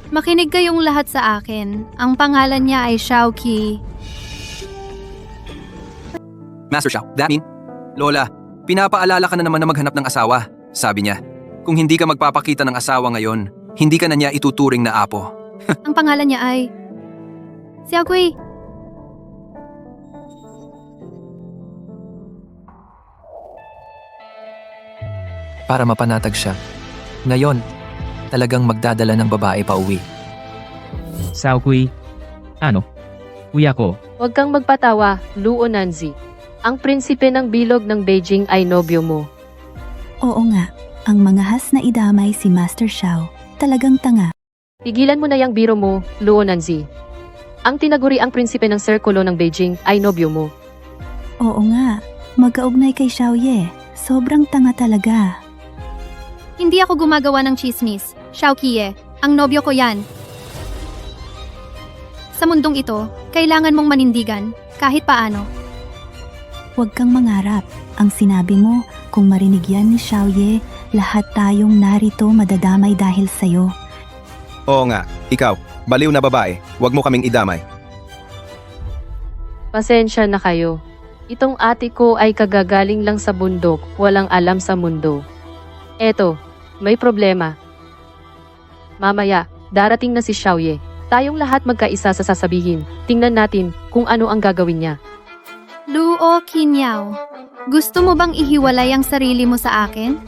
Makinig kayong lahat sa akin. Ang pangalan niya ay Xiaoqi. Master Xiao, that mean? Lola, pinapaalala ka na naman na maghanap ng asawa. Sabi niya, kung hindi ka magpapakita ng asawa ngayon, hindi ka na niya ituturing na apo. Ang pangalan niya ay Xiaoqi. Para mapanatag siya. Ngayon, talagang magdadala ng babae pa uwi. Xiaoqi. Ano? Kuya ko. Huwag kang magpatawa, Luo Nanzi. Ang prinsipe ng bilog ng Beijing ay nobyo mo. Oo nga, ang mga has na idamay si Master Xiao. Talagang tanga. Tigilan mo na yang biro mo, Luo Nanzi. Ang tinaguri ang prinsipe ng sirkulo ng Beijing ay nobyo mo. Oo nga, magkaugnay kay Xiao Ye. Sobrang tanga talaga. Hindi ako gumagawa ng chismis. Xiaoqi, ang nobyo ko yan. Sa mundong ito, kailangan mong manindigan, kahit paano. Huwag kang mangarap. Ang sinabi mo, kung marinig yan ni Xiao Ye, lahat tayong narito madadamay dahil sa'yo. Oo nga, ikaw, baliw na babae, huwag mo kaming idamay. Pasensya na kayo. Itong ate ko ay kagagaling lang sa bundok, walang alam sa mundo. Eto, may problema. Mamaya, darating na si Xiao Ye. Tayong lahat magkaisa sa sasabihin. Tingnan natin kung ano ang gagawin niya. Luo Qinyao, gusto mo bang ihiwalay ang sarili mo sa akin?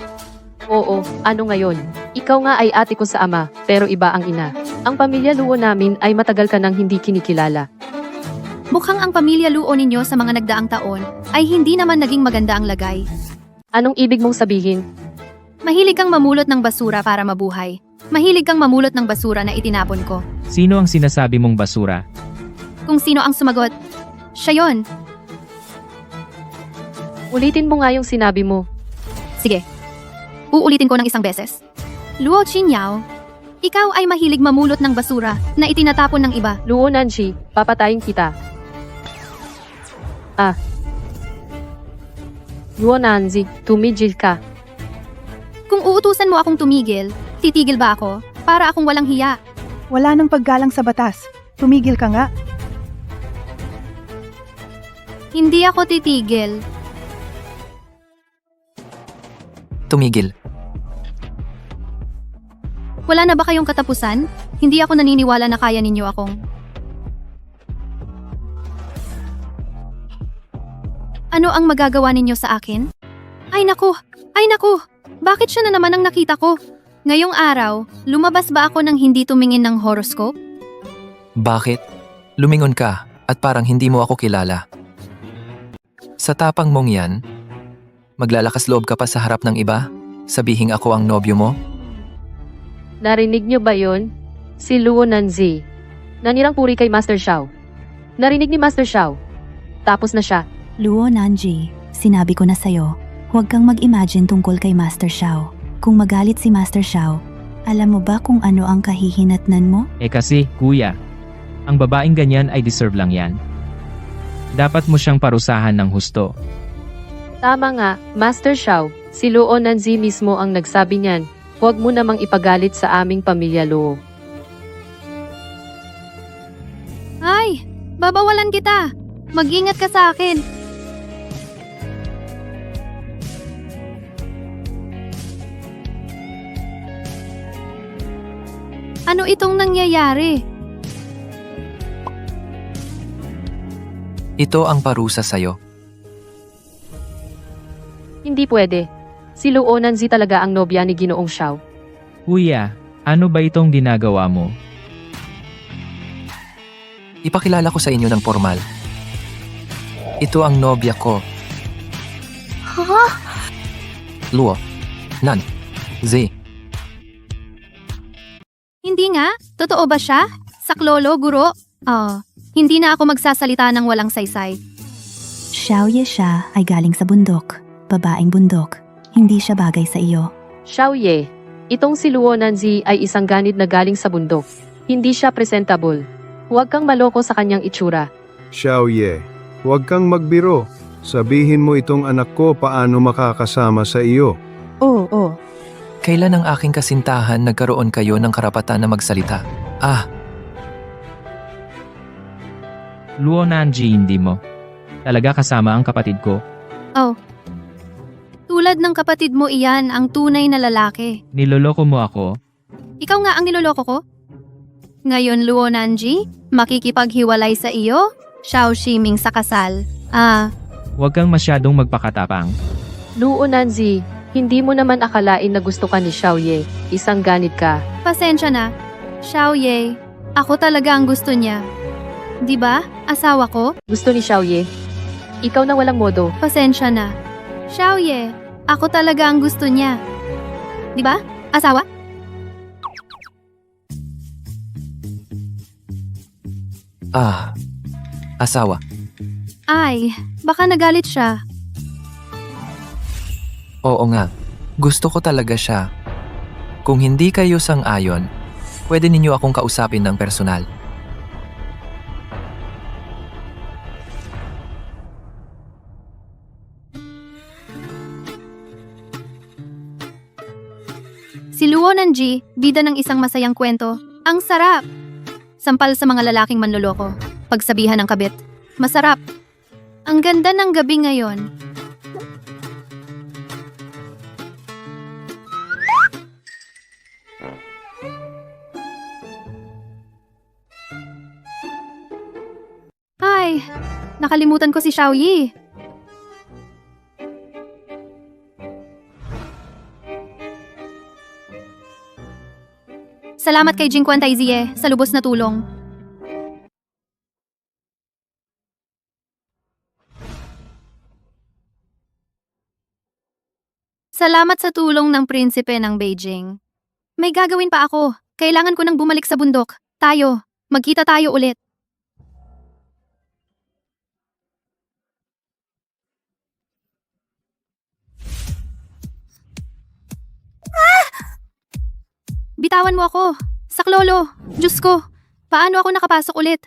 Oo, ano ngayon? Ikaw nga ay ate ko sa ama, pero iba ang ina. Ang pamilya Luo namin ay matagal ka nang hindi kinikilala. Mukhang ang pamilya Luo ninyo sa mga nagdaang taon ay hindi naman naging maganda ang lagay. Anong ibig mong sabihin? Mahilig kang mamulot ng basura para mabuhay. Mahilig kang mamulot ng basura na itinapon ko. Sino ang sinasabi mong basura? Kung sino ang sumagot, siya yon. Ulitin mo nga yung sinabi mo. Sige, uulitin ko ng isang beses. Luo Qinyao, ikaw ay mahilig mamulot ng basura na itinatapon ng iba. Luo Nanji, papatayin kita. Luo Nanzi, tumigil ka. Kung uutusan mo akong tumigil, titigil ba ako? Para akong walang hiya. Wala nang paggalang sa batas. Tumigil ka nga. Hindi ako titigil. Tumigil. Wala na ba kayong katapusan? Hindi ako naniniwala na kaya ninyo akong... Ano ang magagawa ninyo sa akin? Ay naku! Ay naku! Bakit siya na naman ang nakita ko? Ngayong araw, lumabas ba ako ng hindi tumingin ng horoscope? Bakit? Lumingon ka at parang hindi mo ako kilala. Sa tapang mong yan, maglalakas loob ka pa sa harap ng iba? Sabihing ako ang nobyo mo? Narinig niyo ba yon? Si Luo Nanzi. Nanirang puri kay Master Xiao. Narinig ni Master Xiao. Tapos na siya. Luo Nanji, sinabi ko na sa'yo, huwag kang mag-imagine tungkol kay Master Xiao. Kung magalit si Master Xiao, alam mo ba kung ano ang kahihinatnan mo? Kasi, kuya, ang babaeng ganyan ay deserve lang yan. Dapat mo siyang parusahan ng husto. Tama nga, Master Xiao. Si Luo Nanzi mismo ang nagsabi niyan. Huwag mo namang ipagalit sa aming pamilya Luo. Ay! Babawalan kita! Mag-ingat ka sa akin! Ano itong nangyayari? Ito ang parusa sa'yo. Hindi pwede. Si Luo Nanzi talaga ang nobya ni Ginoong Xiao. Kuya, ano ba itong ginagawa mo? Ipakilala ko sa inyo ng formal. Ito ang nobya ko. Luo. Nan. Z. Hindi nga? Totoo ba siya? Saklolo, guro? Hindi na ako magsasalita ng walang saysay. Xiao Ye siya ay galing sa bundok, babaeng bundok. Hindi siya bagay sa iyo. Xiao Ye, itong si Luo Nanzi ay isang ganid na galing sa bundok. Hindi siya presentable. Huwag kang maloko sa kanyang itsura. Xiao Ye, huwag kang magbiro. Sabihin mo itong anak ko paano makakasama sa iyo. Oo. Kailan ang aking kasintahan nagkaroon kayo ng karapatan na magsalita? Ah, Luo Nanji, hindi mo. Talaga kasama ang kapatid ko. Oh. Tulad ng kapatid mo iyan ang tunay na lalaki. Niloloko mo ako. Ikaw nga ang niloloko ko? Ngayon, Luo Nanji, makikipaghiwalay sa iyo? Xiao Shiming sa kasal. Huwag kang masyadong magpakatapang. Luo Nanzi, hindi mo naman akalain na gusto ka ni Xiaoye. Isang ganit ka. Pasensya na. Xiao Ye, ako talaga ang gusto niya. Di ba? Asawa ko? Gusto ni Xiaoye. Ikaw na walang modo. Pasensya na. Xiao Ye, ako talaga ang gusto niya. Di ba? Asawa? Asawa. Ay, baka nagalit siya. Oo nga. Gusto ko talaga siya. Kung hindi kayo sang-ayon, pwede ninyo akong kausapin ng personal. Si Luo Nanji, bida ng isang masayang kwento. Ang sarap! Sampal sa mga lalaking manloloko. Pagsabihan ng kabit. Masarap. Ang ganda ng gabi ngayon. Ay, nakalimutan ko si Xiaoyi. Salamat kay Jingquan Taizie sa lubos na tulong. Salamat sa tulong ng prinsipe ng Beijing. May gagawin pa ako. Kailangan ko nang bumalik sa bundok. Tayo. Magkita tayo ulit. Bitawan mo ako. Saklolo. Diyos ko. Paano ako nakapasok ulit?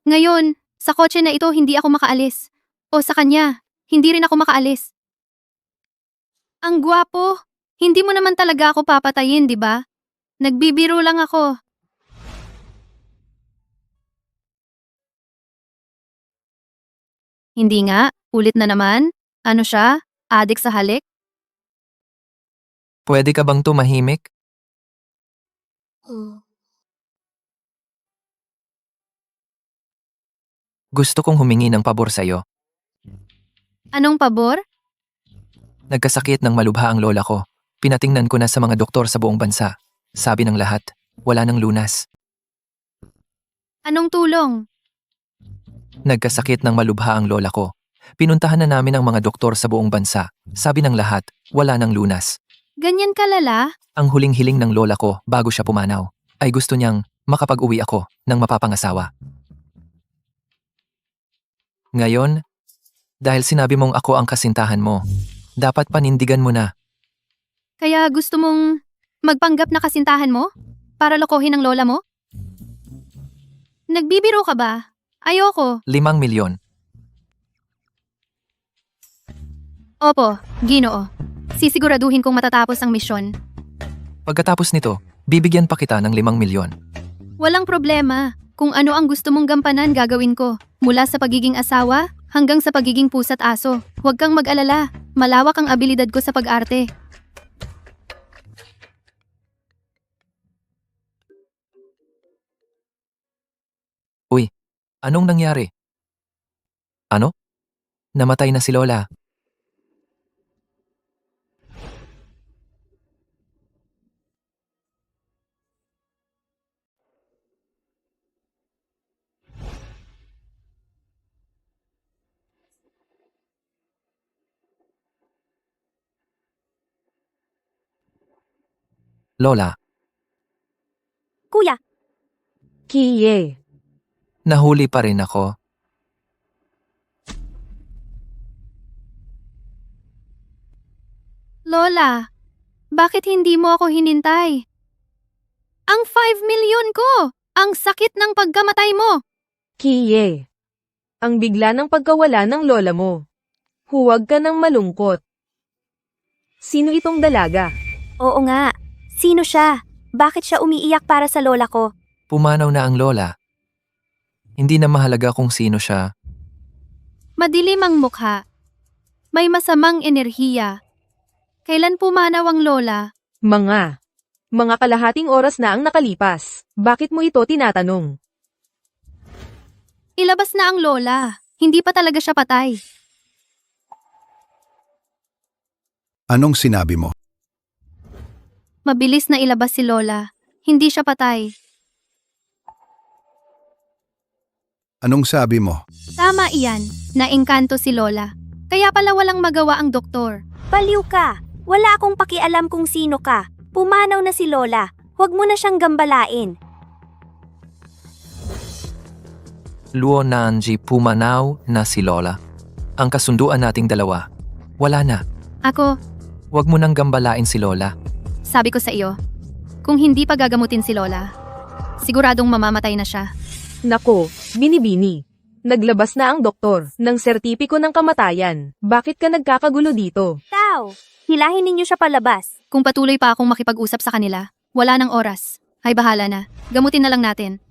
Ngayon, sa kotse na ito hindi ako makaalis. O sa kanya, hindi rin ako makaalis. Ang gwapo. Hindi mo naman talaga ako papatayin, di ba? Nagbibiro lang ako. Hindi nga. Ulit na naman. Ano siya? Adik sa halik? Pwede ka bang tumahimik? Gusto kong humingi ng pabor sa'yo. Anong pabor? Nagkasakit ng malubha ang lola ko. Pinatingnan ko na sa mga doktor sa buong bansa. Sabi ng lahat, wala ng lunas. Anong tulong? Nagkasakit ng malubha ang lola ko. Pinuntahan na namin ang mga doktor sa buong bansa. Sabi ng lahat, wala ng lunas. Ganyan kalala? Ang huling hiling ng lola ko bago siya pumanaw ay gusto niyang makapag-uwi ako ng mapapangasawa. Ngayon, dahil sinabi mong ako ang kasintahan mo, dapat panindigan mo na. Kaya gusto mong magpanggap na kasintahan mo? Para lokohin ang lola mo? Nagbibiro ka ba? Ayoko. 5 milyon. Opo, Ginoo. Sisiguraduhin kong matatapos ang misyon. Pagkatapos nito, bibigyan pa kita ng 5 milyon. Walang problema. Kung ano ang gusto mong gampanan, gagawin ko. Mula sa pagiging asawa, hanggang sa pagiging pusa't aso. Huwag kang mag-alala. Malawak ang abilidad ko sa pag-arte. Uy, anong nangyari? Ano? Namatay na si Lola. Lola, Kuya, Kiye. nahuli pa rin ako. Lola, bakit hindi mo ako hinintay? Ang 5 million ko! Ang sakit ng pagkamatay mo! Kiye. Ang bigla ng pagkawala ng lola mo. Huwag ka nang malungkot. Sino itong dalaga? Oo nga. Sino siya? Bakit siya umiiyak para sa lola ko? Pumanaw na ang lola. Hindi na mahalaga kung sino siya. Madilim ang mukha. May masamang enerhiya. Kailan pumanaw ang lola? Mga kalahating oras na ang nakalipas. Bakit mo ito tinatanong? Ilabas na ang lola. Hindi pa talaga siya patay. Anong sinabi mo? Mabilis na ilabas si lola. Hindi siya patay. Anong sabi mo? Tama iyan. Naengkanto si lola. Kaya pala walang magawa ang doktor. Baliw ka! Wala akong pakialam kung sino ka. Pumanaw na si Lola. Huwag mo na siyang gambalain. Luo Nanji, pumanaw na si lola. Ang kasunduan nating dalawa. Wala na. Ako, Huwag mo nang gambalain si lola. sabi ko sa iyo, kung hindi pa gagamutin si lola, siguradong mamamatay na siya. Nako, Binibini. Naglabas na ang doktor ng sertipiko ng kamatayan. Bakit ka nagkakagulo dito? Tao! Hilahin ninyo siya palabas. Kung patuloy pa akong makipag-usap sa kanila, wala nang oras. Ay bahala na. Gamutin na lang natin.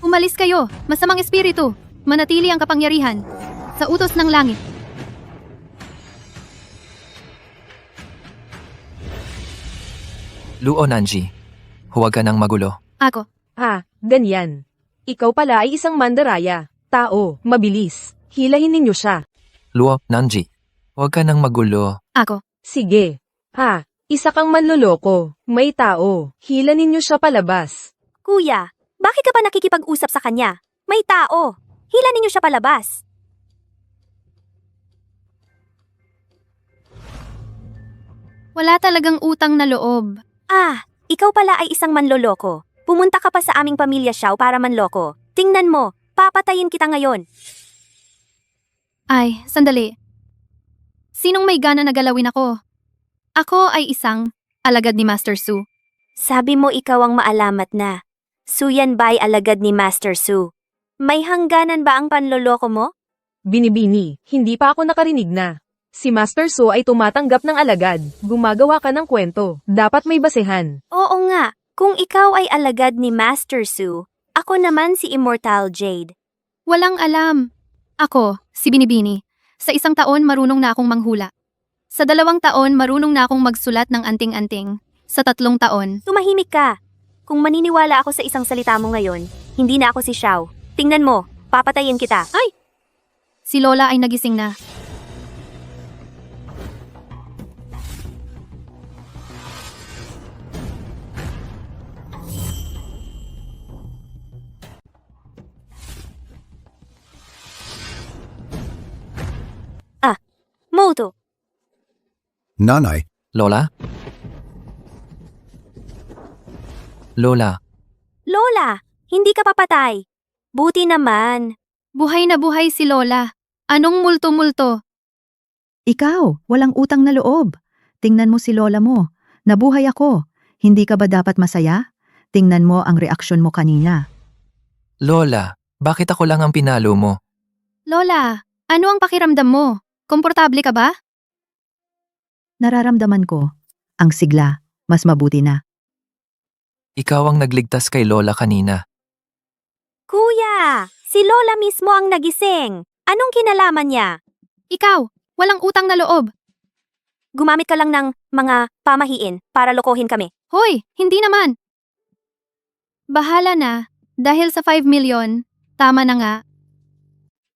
Umalis kayo. Masamang espiritu. Manatili ang kapangyarihan. Sa utos ng langit. Luo Nanji, huwag ka nang magulo. Ako. Ganyan. Ikaw pala ay isang mandaraya. Tao, mabilis. Hilahin ninyo siya. Luo Nanji, huwag ka nang magulo. Ako. Sige. Isa kang manloloko. May tao. Hila ninyo siya palabas. Kuya, bakit ka pa nakikipag-usap sa kanya? May tao. Hila ninyo siya palabas. Wala talagang utang na loob. Ikaw pala ay isang manloloko. Pumunta ka pa sa aming pamilya Xiao para manloko. Tingnan mo, papatayin kita ngayon. Ay, sandali. Sinong may gana na galawin ako? Ako ay isang alagad ni Master Su. Sabi mo ikaw ang maalamat na. Suyan Bai alagad ni Master Su. May hangganan ba ang panloloko mo? Binibini, hindi pa ako nakarinig na. Si Master So ay tumatanggap ng alagad. Gumagawa ka ng kwento. Dapat may basehan. Oo nga, kung ikaw ay alagad ni Master Su, ako naman si Immortal Jade. Walang alam. Ako, si Binibini. Sa 1 taon marunong na akong manghula. Sa 2 taon marunong na akong magsulat ng anting-anting. Sa 3 taon, Tumahimik ka. Kung maniniwala ako sa isang salita mo ngayon, hindi na ako si Xiao. Tingnan mo, papatayin kita. si Lola ay nagising na. Moto, Nanay, Lola? Lola, Lola, hindi ka papatay. Buti naman. Buhay na buhay si Lola. Anong multo-multo? Ikaw, walang utang na loob. Tingnan mo si lola mo. Nabuhay ako. Hindi ka ba dapat masaya? Tingnan mo ang reaksyon mo kanina. Lola, bakit ako lang ang pinalo mo? Lola, ano ang pakiramdam mo? Komportable ka ba? Nararamdaman ko, ang sigla, mas mabuti na. Ikaw ang nagligtas kay Lola kanina. Kuya, si Lola mismo ang nagising. Anong kinalaman niya? Ikaw, walang utang na loob. Gumamit ka lang ng mga pamahiin para lokohin kami. Hoy, hindi naman. Bahala na. Dahil sa 5 million, tama na nga.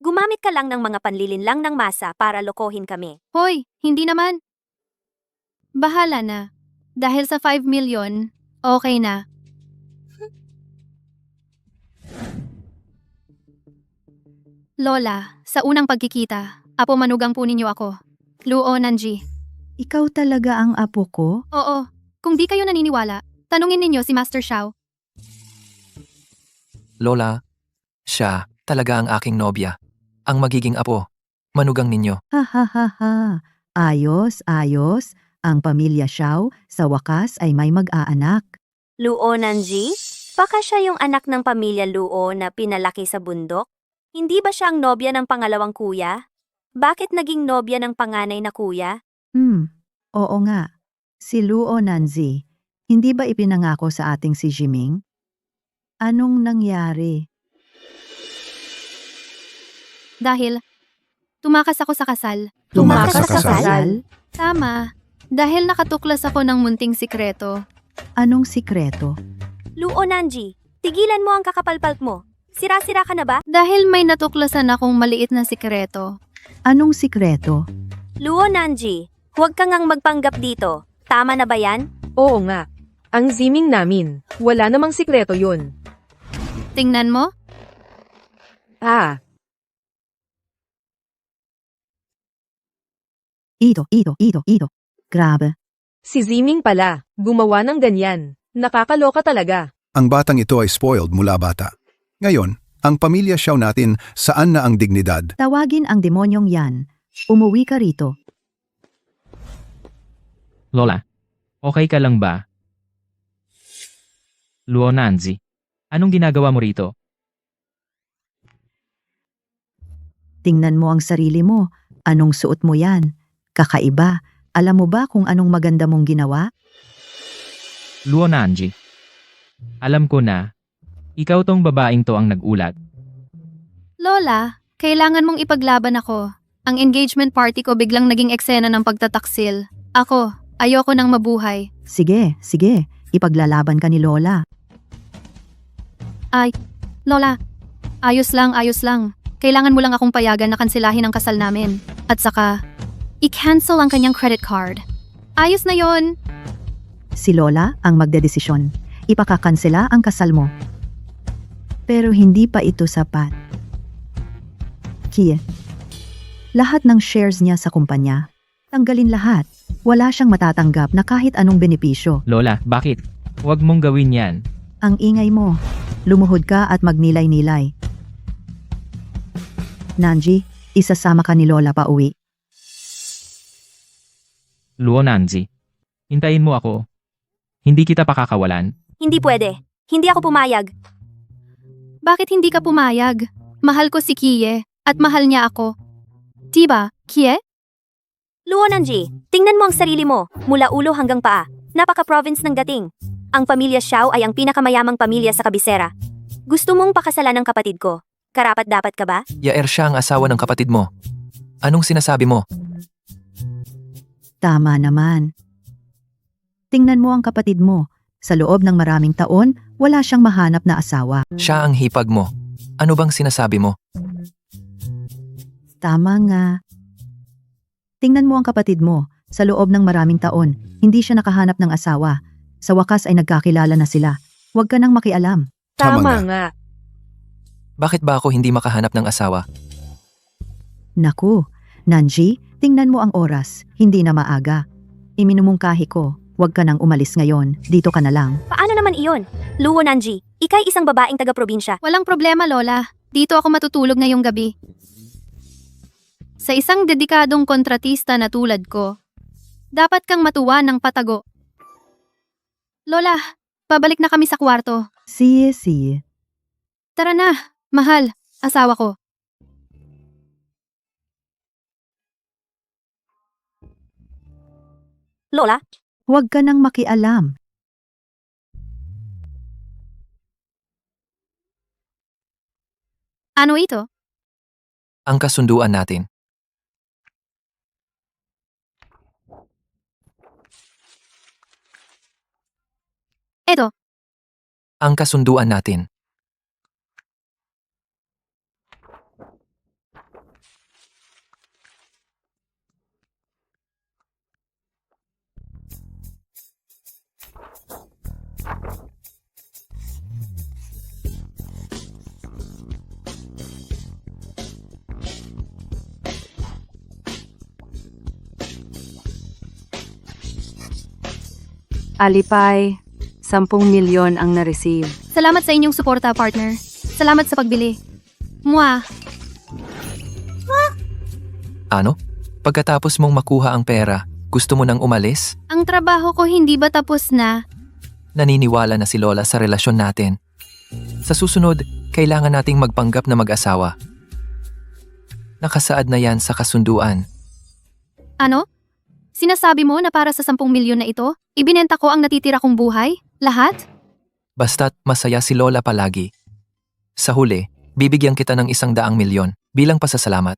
Gumamit ka lang ng mga panlilinlang ng masa para lokohin kami. Hoy, hindi naman. Bahala na. Dahil sa 5 million, okay na. Lola, sa unang pagkikita, apo manugang po ninyo ako. Luo Nanji. Ikaw talaga ang apo ko? Oo, kung di kayo naniniwala, tanungin ninyo si Master Xiao. Lola, siya talaga ang aking nobya. Ang magiging apo, manugang ninyo. Ha ha ha ha. Ayos, ayos. Ang pamilya Xiao sa wakas ay may mag-aanak. Luo Nanji? Baka siya yung anak ng pamilya Luo na pinalaki sa bundok? Hindi ba siya ang nobya ng pangalawang kuya? Bakit naging nobya ng panganay na kuya? Oo nga. Si Luo Nanzi, hindi ba ipinangako sa ating si Jiming? Anong nangyari? Dahil, tumakas ako sa kasal. Tumakas sa kasal? Tama. Dahil nakatuklas ako ng munting sikreto. Anong sikreto? Luo Nanji, tigilan mo ang kakapalpalp mo. Sira-sira ka na ba? Dahil may natuklasan akong maliit na sikreto. Anong sikreto? Luo Nanji, huwag kang ngang magpanggap dito. Tama na ba yan? Oo nga. Ang ziming namin. Wala namang sikreto yun. Tingnan mo. Ah, Ito. Grabe. si Ziming pala. Gumawa ng ganyan. Nakakaloka talaga. Ang batang ito ay spoiled mula bata. Ngayon, ang pamilya Xiao natin, saan na ang dignidad? Tawagin ang demonyong yan. Umuwi ka rito. Lola, okay ka lang ba? Luo Nanzi, anong ginagawa mo rito? Tingnan mo ang sarili mo. Anong suot mo yan? Kakaiba. Alam mo ba kung anong maganda mong ginawa? Luo Nanji, alam ko na, ikaw tong babaeng to ang nag-ulat. Lola, kailangan mong ipaglaban ako. Ang engagement party ko biglang naging eksena ng pagtataksil. Ako, ayoko nang mabuhay. Sige. Ipaglalaban ka ni Lola. Lola, ayos lang. Kailangan mo lang akong payagan na kansilahin ang kasal namin. At saka, i-cancel ang kanyang credit card. Ayos na yon. Si Lola ang magdedesisyon. Ipakakansela ang kasal mo. Pero hindi pa ito sapat. Kie, lahat ng shares niya sa kumpanya, tanggalin lahat. Wala siyang matatanggap na kahit anong benepisyo. Lola, bakit? Huwag mong gawin yan. Ang ingay mo. Lumuhod ka at magnilay-nilay. Nanji, isasama ka ni Lola pa uwi. Luo Nanzi, hintayin mo ako. Hindi kita pakakawalan. Hindi pwede. Hindi ako pumayag. Bakit hindi ka pumayag? Mahal ko si Kie, at mahal niya ako. Diba, Kie? Luo Nanji, tingnan mo ang sarili mo, mula ulo hanggang paa. Napaka-province ng dating. Ang pamilya Xiao ay ang pinakamayamang pamilya sa kabisera. Gusto mong pakasalan ng kapatid ko. Karapat-dapat ka ba? Yaer siya ang asawa ng kapatid mo. Anong sinasabi mo? Tama naman. Tingnan mo ang kapatid mo. Sa loob ng maraming taon, wala siyang mahanap na asawa. Siya ang hipag mo. Ano bang sinasabi mo? Tama nga. Tingnan mo ang kapatid mo. Sa loob ng maraming taon, hindi siya nakahanap ng asawa. Sa wakas ay nagkakilala na sila. Huwag ka nang makialam. Tama nga. Bakit ba ako hindi makahanap ng asawa? Naku, Nanji, tingnan mo ang oras. Hindi na maaga. Iminumungkahi ko. Huwag ka nang umalis ngayon. Dito ka na lang. Paano naman iyon? Luo Nanji, ikay isang babaeng taga-probinsya. Walang problema, Lola. Dito ako matutulog ngayong gabi. Sa isang dedikadong kontratista na tulad ko, dapat kang matuwa ng patago. Lola, pabalik na kami sa kwarto. Sige. Tara na, mahal, asawa ko. Lola, Huwag ka nang makialam. Ano ito? Ang kasunduan natin. Eto, Ang kasunduan natin. Alipay, 10 milyon ang na-receive. salamat sa inyong suporta, partner. Salamat sa pagbili. Mwah! Ano? Pagkatapos mong makuha ang pera, gusto mo nang umalis? Ang trabaho ko hindi ba tapos na? Naniniwala na si Lola sa relasyon natin. Sa susunod, kailangan nating magpanggap na mag-asawa. Nakasaad na yan sa kasunduan. Ano? Sinasabi mo na para sa 10 milyon na ito, ibinenta ko ang natitira kong buhay? Lahat? Basta't masaya si Lola palagi. Sa huli, bibigyan kita ng 100 milyon bilang pasasalamat.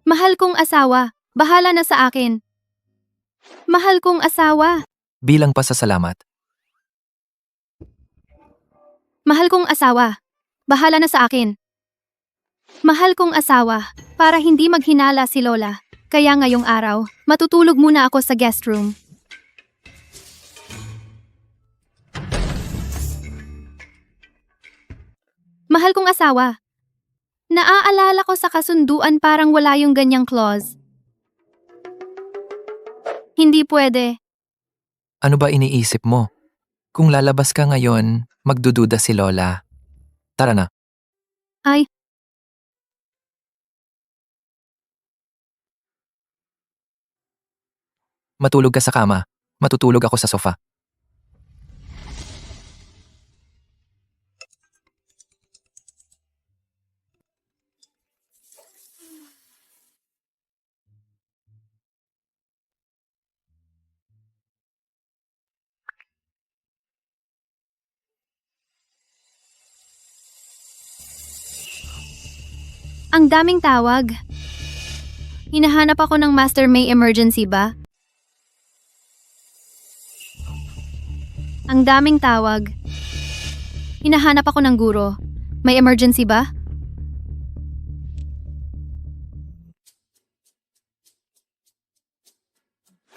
Mahal kong asawa, bahala na sa akin. Mahal kong asawa, Bilang pasasalamat. mahal kong asawa, bahala na sa akin. Mahal kong asawa, para hindi maghinala si Lola. Kaya ngayong araw, matutulog muna ako sa guest room. Mahal kong asawa, naaalala ko sa kasunduan parang wala yung ganyang clause. Hindi pwede. Ano ba iniisip mo? Kung lalabas ka ngayon, magdududa si Lola. Tara na. Ay, Matulog ka sa kama. Matutulog ako sa sofa. ang daming tawag. Hinahanap ako ng Master, may emergency ba? Ang daming tawag. Hinahanap ako ng guro. May emergency ba?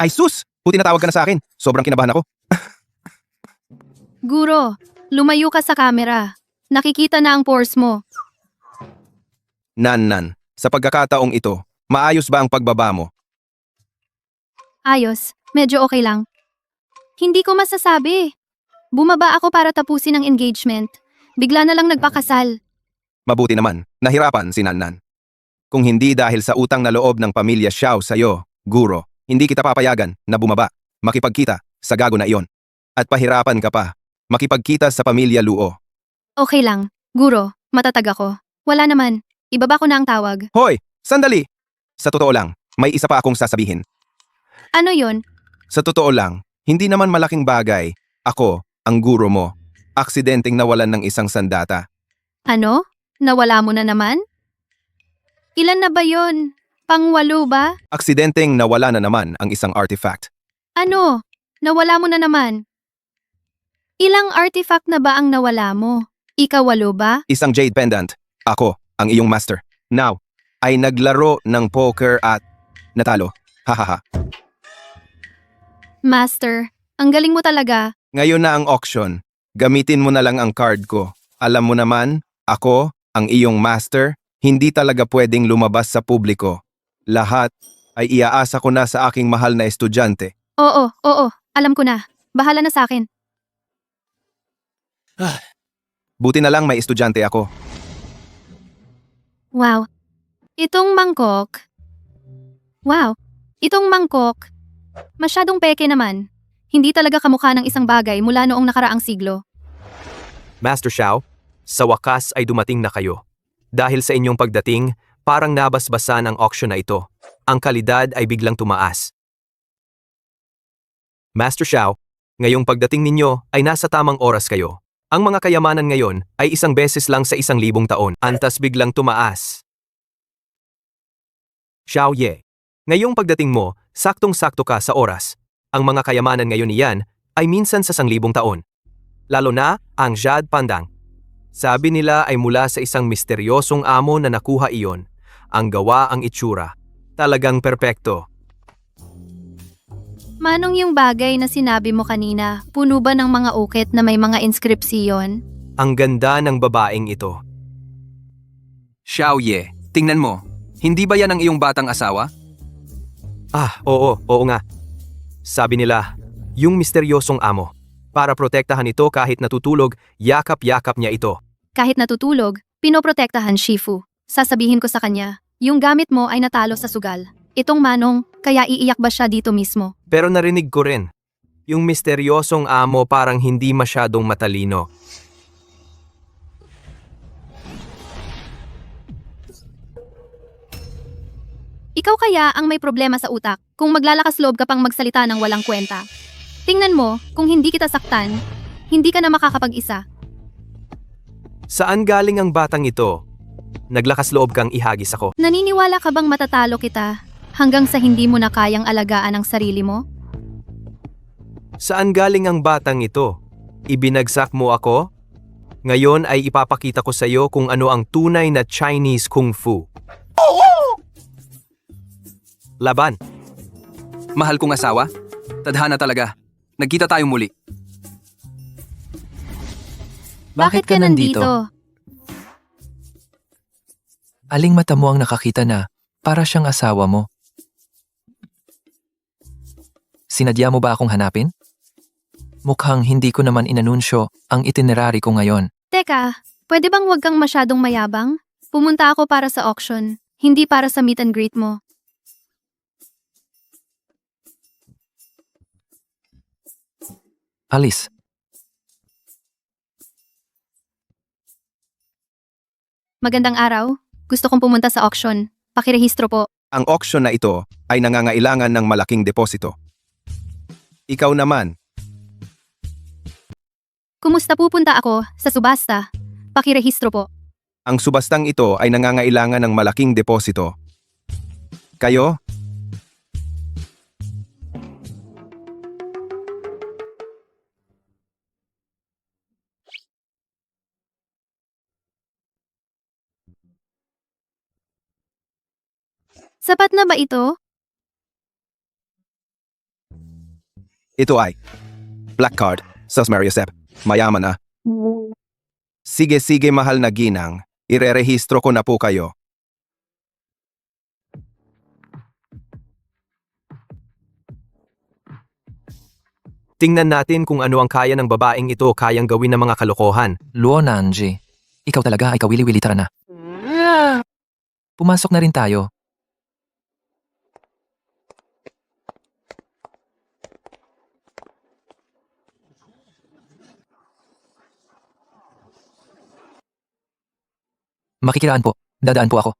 Ay sus! Buti natawag ka na sa akin. Sobrang kinabahan ako. Guro, lumayo ka sa camera. Nakikita na ang pores mo. Nan, sa pagkakataong ito, maayos ba ang pagbaba mo? Ayos, medyo okay lang. Hindi ko masasabi. Bumaba ako para tapusin ang engagement. Bigla na lang nagpakasal. Mabuti naman, nahirapan si Nan. Kung hindi dahil sa utang na loob ng pamilya Xiao sa'yo, guro, hindi kita papayagan na bumaba, makipagkita sa gago na iyon. At pahirapan ka pa, makipagkita sa pamilya Luo. Okay lang. Guro, matatag ako. Wala naman. Ibaba ko na ang tawag. Hoy, sandali! Sa totoo lang, may isa pa akong sasabihin. Ano yon? Sa totoo lang, hindi naman malaking bagay. Ako, ang guro mo, aksidenteng nawalan ng isang sandata. Ano? Nawala mo na naman? Ilan na ba yon? Pang-8 ba? Aksidenteng nawala na naman ang isang artifact. Ano? Nawala mo na naman? Ilang artifact na ba ang nawala mo? Ika-8 ba? Isang jade pendant. Ako, ang iyong master. Now, ay naglaro ng poker at natalo. Hahaha. Master, ang galing mo talaga. Ngayon na ang auction. Gamitin mo na lang ang card ko. Alam mo naman, ako, ang iyong master, hindi talaga pwedeng lumabas sa publiko. Lahat ay iaasa ko na sa aking mahal na estudyante. Oo, alam ko na. Bahala na sa akin. Buti na lang may estudyante ako. Wow. Itong mangkok. Wow. Itong mangkok. Masyadong peke naman. Hindi talaga kamukha ng isang bagay mula noong nakaraang siglo. Master Xiao, sa wakas ay dumating na kayo. Dahil sa inyong pagdating, parang nabasbasan ang auction na ito. Ang kalidad ay biglang tumaas. Master Xiao, ngayong pagdating ninyo ay nasa tamang oras kayo. Ang mga kayamanan ngayon ay isang beses lang sa 1,000 taon, antas biglang tumaas. Xiao Ye, ngayong pagdating mo, saktong-sakto ka sa oras. Ang mga kayamanan ngayon iyan ay minsan sa 1,000 taon. Lalo na ang Jade Pandang. Sabi nila ay mula sa isang misteryosong amo na nakuha iyon. Ang gawa ang itsura. Talagang perpekto. Manong yung bagay na sinabi mo kanina, puno ba ng mga ukit na may mga inskripsyon? Ang ganda ng babaeng ito. Xiao Ye, tingnan mo. Hindi ba yan ang iyong batang asawa? Oo nga. Sabi nila, yung misteryosong amo. Para protektahan ito kahit natutulog, yakap-yakap niya ito. Kahit natutulog, pinoprotektahan Shifu. Sasabihin ko sa kanya, yung gamit mo ay natalo sa sugal. Itong manong, kaya iiyak ba siya dito mismo? Pero narinig ko rin, yung misteryosong amo parang hindi masyadong matalino. Ikaw kaya ang may problema sa utak kung maglalakas loob ka pang magsalita ng walang kwenta. Tingnan mo, kung hindi kita saktan, hindi ka na makakapag-isa. Saan galing ang batang ito? Naglakas loob kang ihagis ako. Naniniwala ka bang matatalo kita hanggang sa hindi mo na kayang alagaan ang sarili mo? Saan galing ang batang ito? Ibinagsak mo ako? Ngayon ay ipapakita ko sa iyo kung ano ang tunay na Chinese Kung Fu. Laban. Mahal kong asawa, tadhana talaga. Nagkita tayo muli. Bakit ka nandito? Aling mata mo ang nakakita na para siyang asawa mo? Sinadya mo ba akong hanapin? Mukhang hindi ko naman inanunsyo ang itinerary ko ngayon. Teka, pwede bang wag kang masyadong mayabang? Pumunta ako para sa auction, hindi para sa meet and greet mo. Alis. Magandang araw. Gusto kong pumunta sa auction. Pakirehistro po. Ang auction na ito ay nangangailangan ng malaking deposito. Ikaw naman, Kumusta pupunta ako sa subasta? Pakirehistro po. ang subastang ito ay nangangailangan ng malaking deposito. Kayo? Sapat na ba ito? Ito ay Black Card, Sales Mariusep. Mayaman na. Sige mahal na ginang. Irerehistro ko na po kayo. Tingnan natin kung ano ang kaya ng babaeng ito kayang gawin ng mga kalokohan. Luo Nanji, ikaw talaga ay kawili-wili, tara na. Pumasok na rin tayo. Makikiraan po. Dadaan po ako.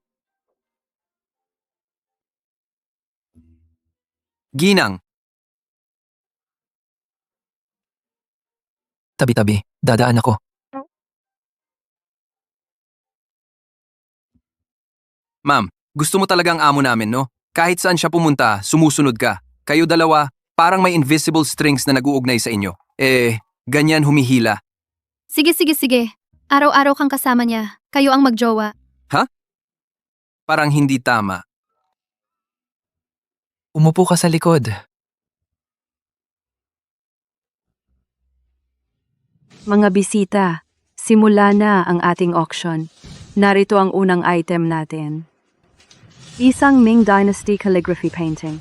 Ginang! Tabi-tabi. Dadaan ako. Ma'am, gusto mo talagang amo namin, no? Kahit saan siya pumunta, sumusunod ka. Kayo dalawa, parang may invisible strings na nag-uugnay sa inyo. Ganyan humihila. Sige. Araw-araw kang kasama niya. Kayo ang magjowa. Parang hindi tama. Umupo ka sa likod. Mga bisita, simula na ang ating auction. Narito ang unang item natin. Isang Ming Dynasty calligraphy painting.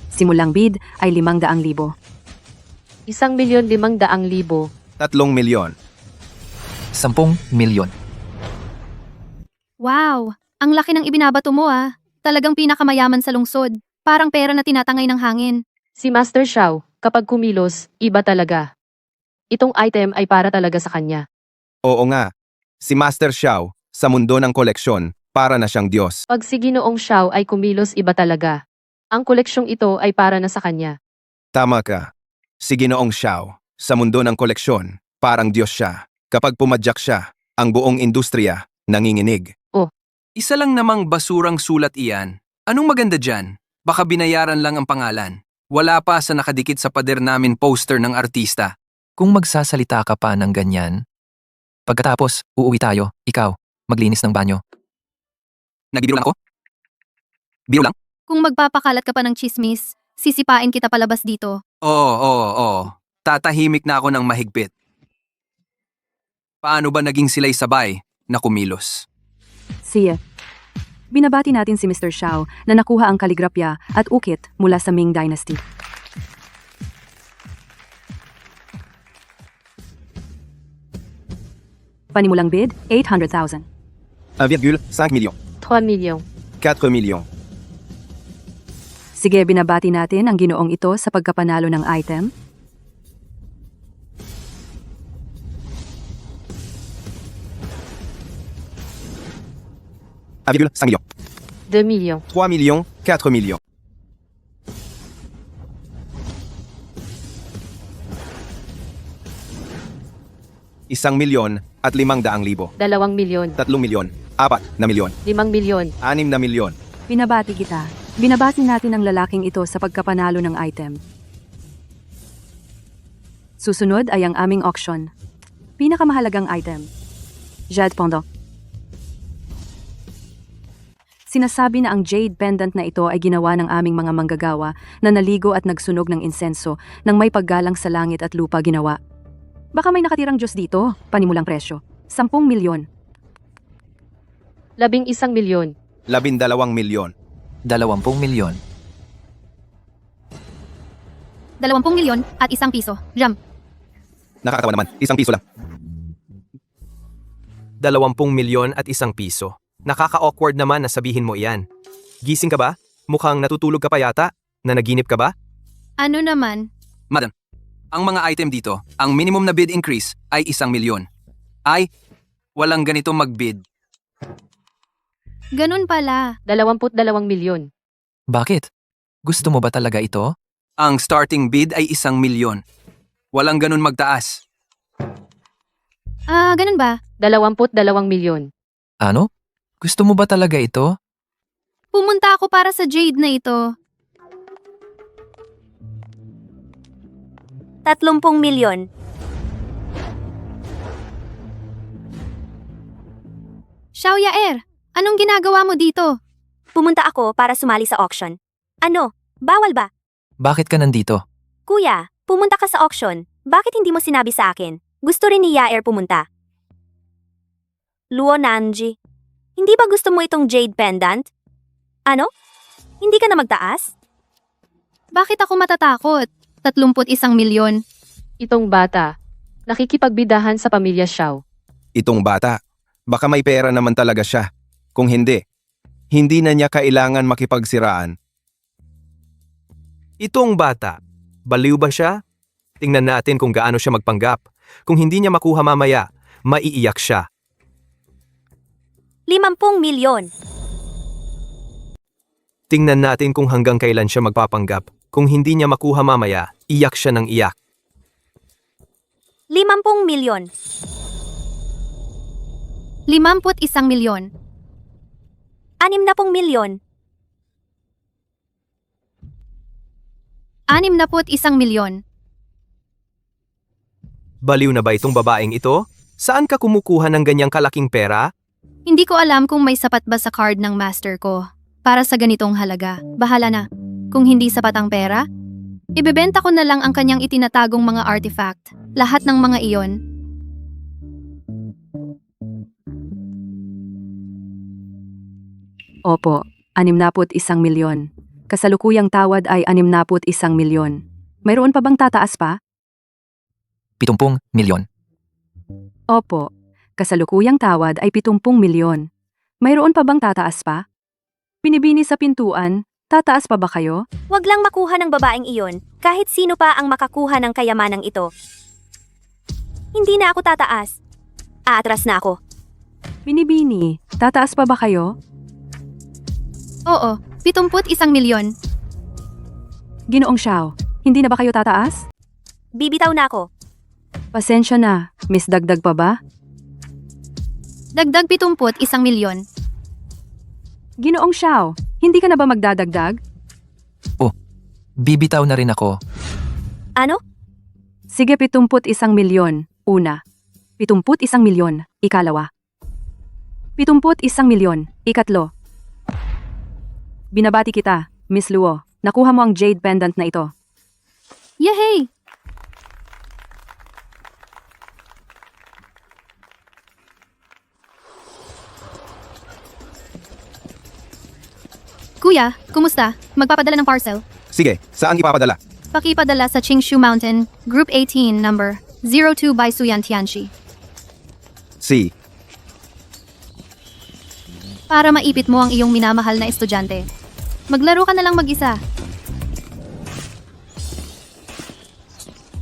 Simulang bid ay 500,000. 1,500,000. 3 milyon. 10 milyon. Wow! Ang laki ng ibinabato mo ah. Talagang pinakamayaman sa lungsod. Parang pera na tinatangay ng hangin. Si Master Xiao, kapag kumilos, iba talaga. Itong item ay para talaga sa kanya. Oo nga. Si Master Xiao, sa mundo ng koleksyon, para na siyang Diyos. Pag si Ginoong Xiao ay kumilos, iba talaga. Ang koleksyong ito ay para na sa kanya. Tama ka. Si Ginoong Xiao, sa mundo ng koleksyon, parang Diyos siya. Kapag pumadyak siya, ang buong industriya nanginginig. Isa lang namang basurang sulat iyan. Anong maganda dyan? Baka binayaran lang ang pangalan. Wala pa sa nakadikit sa pader namin poster ng artista. Kung magsasalita ka pa ng ganyan, pagkatapos, uuwi tayo, ikaw, maglinis ng banyo. Nagbibiro lang ako? Biro lang? Kung magpapakalat ka pa ng chismis, sisipain kita palabas dito. Oo. Tatahimik na ako ng mahigpit. Paano ba naging sila'y sabay na kumilos? Siya. Binabati natin si Mr. Xiao na nakuha ang kaligrapya at ukit mula sa Ming Dynasty. Panimulang bid, 800,000. 1,5 milyon. 3 milyon. 4 milyon. Sige, binabati natin ang ginoong ito sa pagkapanalo ng item. 1,5 million. 2 millions. 3 millions, 4 millions. Isang milyon at 500,000. 2 milyon. 3 milyon, 4 na milyon, 5 milyon. 6 na milyon. Binabati kita. Binabati natin ang lalaking ito sa pagkapanalo ng item. Susunod ay ang aming auction. Pinakamahalagang item. Jade Pendant. Sinasabi na ang jade pendant na ito ay ginawa ng aming mga manggagawa na naligo at nagsunog ng insenso nang may paggalang sa langit at lupa ginawa. Baka may nakatirang Diyos dito, panimulang presyo. 10 milyon. 11 milyon. 12 milyon. 20 milyon. 20 milyon at 1 piso. Jam. Nakakatawa naman, 1 piso lang. 20 milyon at 1 piso. Nakaka-awkward naman na sabihin mo iyan. Gising ka ba? Mukhang natutulog ka pa yata? Nanaginip ka ba? Ano naman? Madam, ang mga item dito, ang minimum na bid increase ay 1 milyon. Ay, walang ganito mag-bid. Ganun pala. 22 milyon. Bakit? Gusto mo ba talaga ito? Ang starting bid ay 1 milyon. Walang ganun magtaas. Ganun ba? 22 milyon. Ano? Gusto mo ba talaga ito? Pumunta ako para sa jade na ito. 30 milyon. Xiao Yaer, anong ginagawa mo dito? Pumunta ako para sumali sa auction. Ano? Bawal ba? Bakit ka nandito? Kuya, pumunta ka sa auction. Bakit hindi mo sinabi sa akin? Gusto rin ni Yaer pumunta. Luo Nanji, hindi ba gusto mo itong jade pendant? Ano? Hindi ka na magtaas? Bakit ako matatakot? 31 milyon. Itong bata, nakikipagbidahan sa pamilya Xiao. Itong bata, baka may pera naman talaga siya. Kung hindi, hindi na niya kailangan makipagsiraan. Itong bata, baliw ba siya? Tingnan natin kung gaano siya magpanggap. Kung hindi niya makuha mamaya, maiiyak siya. 50 milyon. Tingnan natin kung hanggang kailan siya magpapanggap. Kung hindi niya makuha mamaya, iyak siya ng iyak. 50 milyon. 51 milyon. 60 milyon. 61 milyon. Baliw na ba itong babaeng ito? Saan ka kumukuha ng ganyang kalaking pera? Hindi ko alam kung may sapat ba sa card ng master ko. Para sa ganitong halaga, bahala na. Kung hindi sapat ang pera, ibebenta ko na lang ang kanyang itinatagong mga artifact. Lahat ng mga iyon. Opo, 61 milyon. Kasalukuyang tawad ay 61 milyon. Mayroon pa bang tataas pa? 70 milyon. Opo, kasalukuyang tawad ay 70 milyon. Mayroon pa bang tataas pa? Binibini sa pintuan, tataas pa ba kayo? Huwag lang makuha ng babaeng iyon, kahit sino pa ang makakuha ng kayamanang ito. Hindi na ako tataas. Aatras na ako. Binibini, tataas pa ba kayo? Oo, 71 milyon. Ginoong Xiao, hindi na ba kayo tataas? Bibitaw na ako. Pasensya na, Miss Dagdag pa ba? Dagdag 71 milyon. Ginoong Xiao, hindi ka na ba magdadagdag? Bibitaw na rin ako. Ano? Sige, 71 milyon, una. 71 milyon, ikalawa. 71 milyon, ikatlo. Binabati kita, Miss Luo. Nakuha mo ang jade pendant na ito. Yehey! Kuya, kumusta? Magpapadala ng parcel. Sige, saan ipapadala? Pakipadala sa Qingshu Mountain, Group 18, number 02 by Suyan Tianxi. Si, Para maipit mo ang iyong minamahal na estudyante. Maglaro ka na lang mag-isa.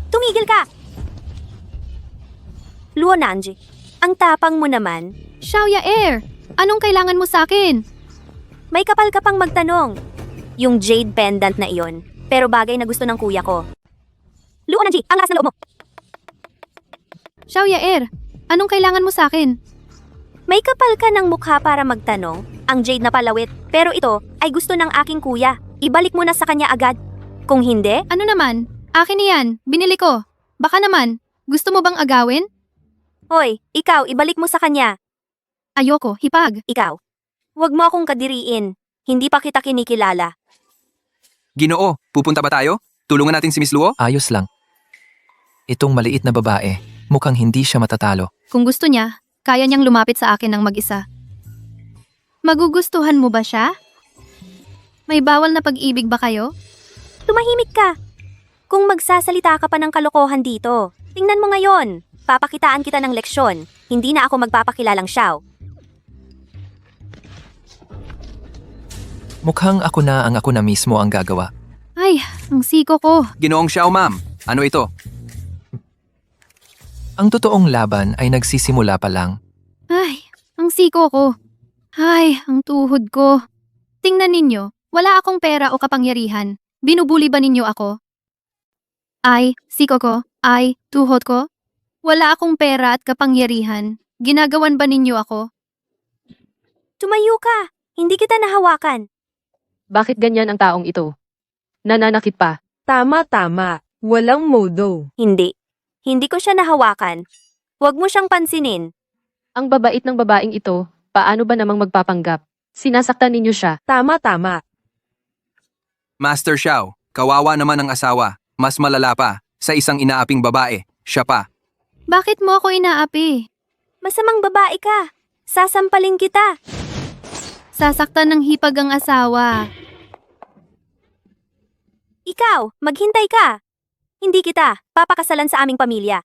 Tumigil ka! Luo Nanji, ang tapang mo naman. Xiao Yaer! Anong kailangan mo sa akin? May kapal ka pang magtanong. Yung jade pendant na iyon, pero bagay na gusto ng kuya ko. Luo Nanji, ang lakas na loob mo. Xiao Yair, anong kailangan mo sa akin? May kapal ka ng mukha para magtanong. Ang jade na palawit, pero ito ay gusto ng aking kuya. Ibalik mo na sa kanya agad. Kung hindi, Ano naman? Akin yan, binili ko. Baka naman, gusto mo bang agawin? hoy, ikaw, ibalik mo sa kanya. Ayoko, hipag. Ikaw. Huwag mo akong kadiriin. Hindi pa kita kinikilala. Ginoo, pupunta ba tayo? Tulungan natin si Miss Luo? Ayos lang. Itong maliit na babae, mukhang hindi siya matatalo. Kung gusto niya, kaya niyang lumapit sa akin ng mag-isa. Magugustuhan mo ba siya? May bawal na pag-ibig ba kayo? Tumahimik ka. Kung magsasalita ka pa ng kalokohan dito, tingnan mo ngayon. Papakitaan kita ng leksyon. Hindi na ako magpapakilalang Xiao. Mukhang ako na mismo ang gagawa. Ay, ang siko ko. Ginoong Xiao, ma'am. Ano ito? Ang totoong laban ay nagsisimula pa lang. Ay, ang siko ko. Ay, ang tuhod ko. Tingnan ninyo, wala akong pera o kapangyarihan. Binubuli ba ninyo ako? Ay, siko ko. Ay, tuhod ko. Wala akong pera at kapangyarihan. Ginagawan ba ninyo ako? Tumayo ka. Hindi kita nahawakan. Bakit ganyan ang taong ito? Nananakit pa. Tama. Walang modo. Hindi. Hindi ko siya nahawakan. Huwag mo siyang pansinin. Ang babait ng babaeng ito, paano ba namang magpapanggap? Sinasaktan ninyo siya. Tama. Master Xiao, kawawa naman ang asawa. Mas malala pa, sa isang inaaping babae, siya pa. Bakit mo ako inaapi? Masamang babae ka. Sasampalin kita. Sasaktan ng hipag ang asawa. Ikaw, maghintay ka. Hindi kita papakasalan sa aming pamilya.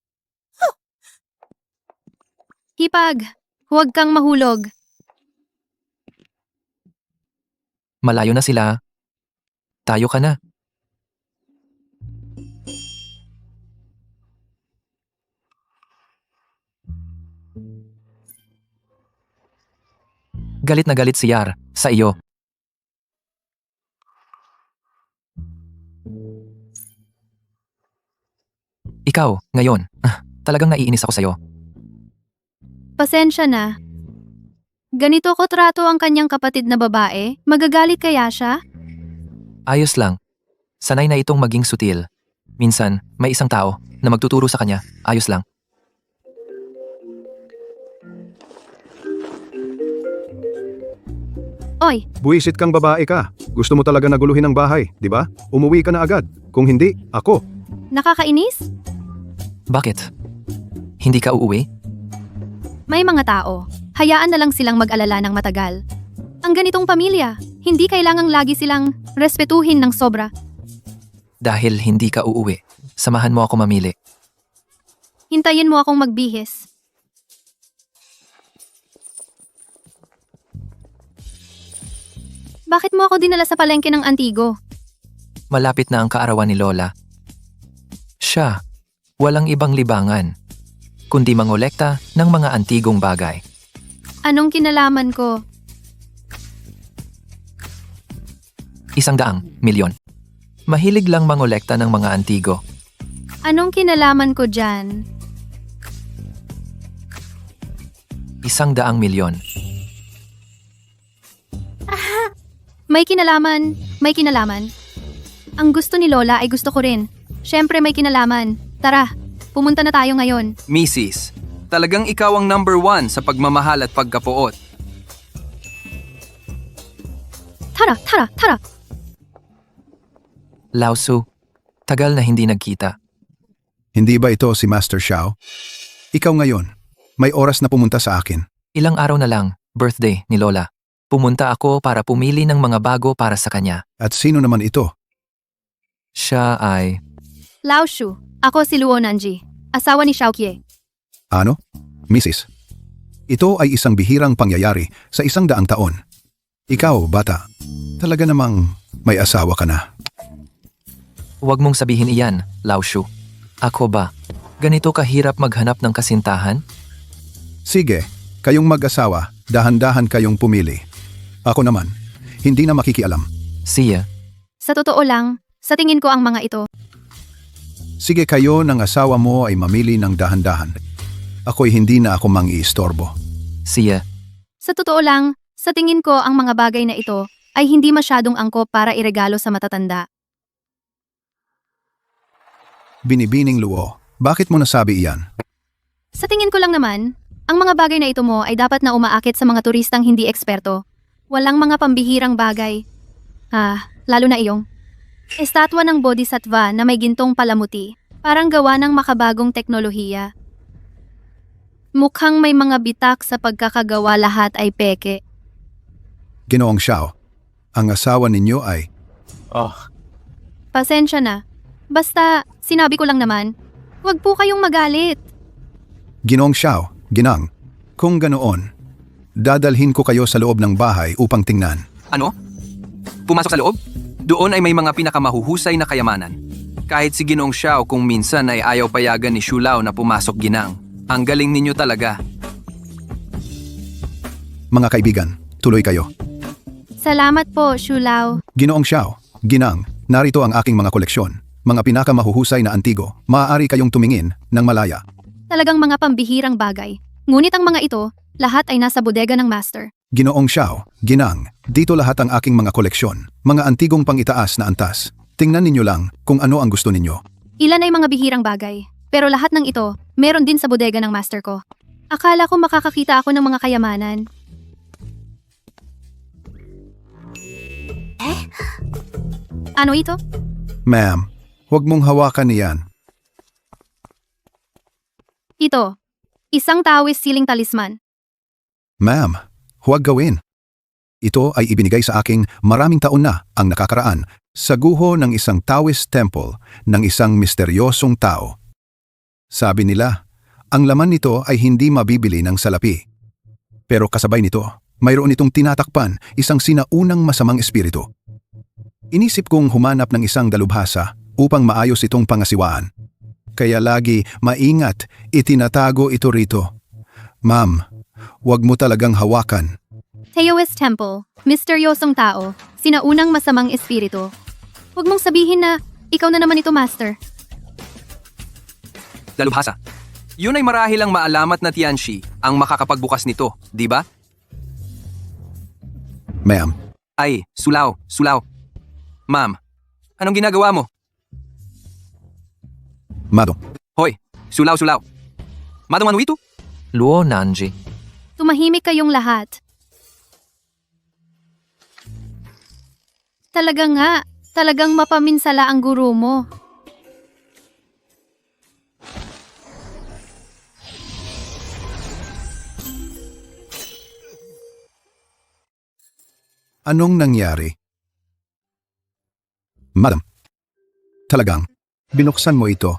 Hipag, huwag kang mahulog. Malayo na sila. Tayo ka na. Galit na galit si Yar sa iyo. Ikaw, ngayon, talagang naiinis ako sa'yo. Pasensya na. Ganito ko trato ang kanyang kapatid na babae? Magagalit kaya siya? Ayos lang. Sanay na itong maging sutil. Minsan, may isang tao na magtuturo sa kanya. Ayos lang. Oy, Buwisit kang babae ka. Gusto mo talaga naguluhin ang bahay, di ba? Umuwi ka na agad. Kung hindi, ako. nakakainis? Bakit? Hindi ka uuwi? May mga tao. Hayaan na lang silang mag-alala ng matagal. Ang ganitong pamilya, hindi kailangang lagi silang respetuhin ng sobra. Dahil hindi ka uuwi, samahan mo ako mamili. Hintayin mo akong magbihis. Bakit mo ako dinala sa palengke ng Antigo? Malapit na ang kaarawan ni Lola. Siya, walang ibang libangan, kundi mangolekta ng mga antigong bagay. Anong kinalaman ko? 100 milyon. Mahilig lang mangolekta ng mga antigo. Anong kinalaman ko dyan? 100 milyon. May kinalaman, may kinalaman. Ang gusto ni Lola ay gusto ko rin. Siyempre may kinalaman. Tara, pumunta na tayo ngayon. Mrs., talagang ikaw ang number 1 sa pagmamahal at pagkapuot. Tara! Lausu, tagal na hindi nagkita. Hindi ba ito si Master Xiao? Ikaw ngayon, may oras na pumunta sa akin. Ilang araw na lang, birthday ni Lola. Pumunta ako para pumili ng mga bago para sa kanya. At sino naman ito? Siya ay... Lao Shu, ako si Luo Nanji, asawa ni Xiaoqie. Ano? Mrs. Ito ay isang bihirang pangyayari sa 100 taon. Ikaw, bata, talaga namang may asawa ka na. Huwag mong sabihin iyan, Laoshu. Ako ba? Ganito kahirap maghanap ng kasintahan? Sige, kayong mag-asawa dahan-dahan kayong pumili. Ako naman, hindi na makikialam. Siya, Sa totoo lang, sa tingin ko ang mga ito. Sige kayo ng asawa mo ay mamili ng dahan-dahan. Ako'y hindi na ako mang-iistorbo. siya, Sa totoo lang, sa tingin ko ang mga bagay na ito ay hindi masyadong angkop para iregalo sa matatanda. Binibining Luo, bakit mo nasabi iyan? Sa tingin ko lang naman, ang mga bagay na ito mo ay dapat na umaakit sa mga turistang hindi eksperto. Walang mga pambihirang bagay. Lalo na iyong estatwa ng bodhisattva na may gintong palamuti, parang gawa ng makabagong teknolohiya. Mukhang may mga bitak sa pagkakagawa, lahat ay peke. Ginoong Xiao, ang asawa ninyo ay... Pasensya na. Basta, sinabi ko lang naman, huwag po kayong magalit. Ginoong Xiao, Ginang, kung ganoon, dadalhin ko kayo sa loob ng bahay upang tingnan. Ano? Pumasok sa loob? Doon ay may mga pinakamahuhusay na kayamanan. Kahit si Ginoong Xiao kung minsan ay ayaw payagan ni Shulao na pumasok, Ginang. Ang galing ninyo talaga. Mga kaibigan, tuloy kayo. Salamat po, Shulao. Ginoong Xiao, Ginang, narito ang aking mga koleksyon. Mga pinakamahuhusay na antigo, maaari kayong tumingin ng malaya. Talagang mga pambihirang bagay. Ngunit ang mga ito, lahat ay nasa bodega ng master. Ginoong Xiao, Ginang, dito lahat ang aking mga koleksyon. Mga antigong pang-itaas na antas. Tingnan ninyo lang kung ano ang gusto ninyo. Ilan ay mga bihirang bagay, pero lahat ng ito, meron din sa bodega ng master ko. Akala ko makakakita ako ng mga kayamanan. Ano ito? Ma'am, huwag mong hawakan niyan. Ito. Isang Taoist siling talisman. Ma'am, huwag gawin. Ito ay ibinigay sa aking maraming taon na ang nakakaraan sa guho ng isang Taoist temple ng isang misteryosong tao. Sabi nila, ang laman nito ay hindi mabibili ng salapi. Pero kasabay nito, mayroon itong tinatakpan isang sinaunang masamang espiritu. Inisip kong humanap ng isang dalubhasa upang maayos itong pangasiwaan. Kaya lagi maingat itinatago ito rito. Ma'am, huwag mo talagang hawakan. Taoist Temple, misteryosong tao, sinaunang masamang espiritu. Huwag mong sabihin na ikaw na naman ito, master. Dalubhasa. Yun ay marahil ang maalamat na Tianxi ang makakapagbukas nito, di ba? Ma'am, Ay, Sulao. Ma'am, anong ginagawa mo? Madong, Hoy, Sulao. Madong ano ito? Luo Nanji. Tumahimik kayong lahat. Talagang mapaminsala ang guro mo. anong nangyari? Madam, talagang, binuksan mo ito.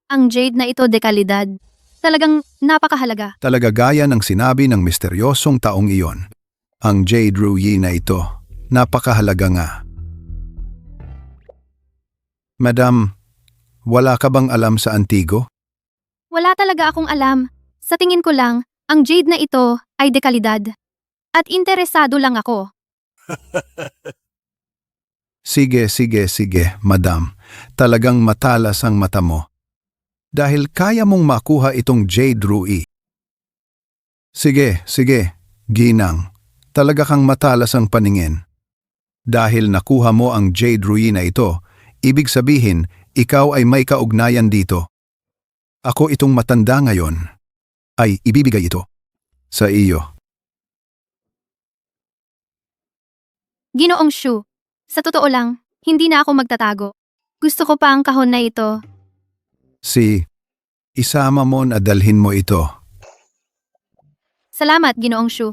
Ang jade na ito, dekalidad. Talagang napakahalaga. Talaga gaya ng sinabi ng misteryosong taong iyon. Ang Jade Ruyi na ito, napakahalaga nga. Madam, wala ka bang alam sa antigo? Wala talaga akong alam. Sa tingin ko lang, ang jade na ito ay dekalidad. At interesado lang ako. Sige, madam. Talagang matalas ang mata mo. Dahil kaya mong makuha itong Jade Ruyi. Sige, Ginang. Talaga kang matalas ang paningin. Dahil nakuha mo ang Jade Ruyi na ito, ibig sabihin, ikaw ay may kaugnayan dito. Ako itong matanda ngayon, ay ibibigay ito sa iyo. Ginoong Shu, sa totoo lang, hindi na ako magtatago. Gusto ko pa ang kahon na ito. Isama mo na dalhin mo ito. Salamat, Ginoong Shu.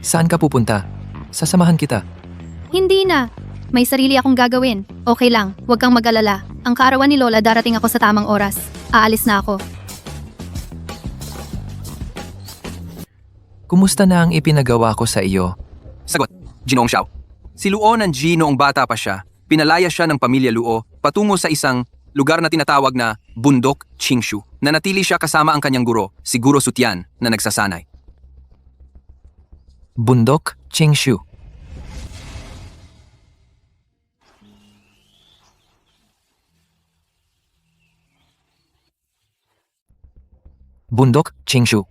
Saan ka pupunta? Sasamahan kita. Hindi na. May sarili akong gagawin. Okay lang, huwag kang mag-alala. Ang kaarawan ni Lola, darating ako sa tamang oras. Aalis na ako. Kumusta na ang ipinagawa ko sa iyo? Sagot, Ginoong Xiao. Si Luo Nanji noong bata pa siya, pinalaya siya ng pamilya Luo patungo sa isang lugar na tinatawag na Bundok Qingshu. Nanatili siya kasama ang kanyang guro, si Guro Sutian, na nagsasanay. Bundok, Qingshu. Bundok, Qingshu.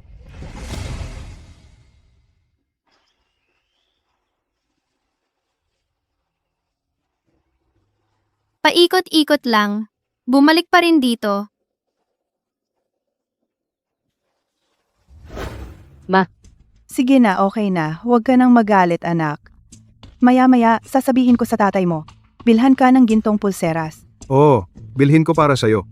Paikot-ikot lang. Bumalik pa rin dito. Sige na, okay na. Huwag ka nang magalit, anak. Maya-maya, sasabihin ko sa tatay mo. Bilhan ka ng gintong pulseras. Oo, bilhin ko para sa'yo.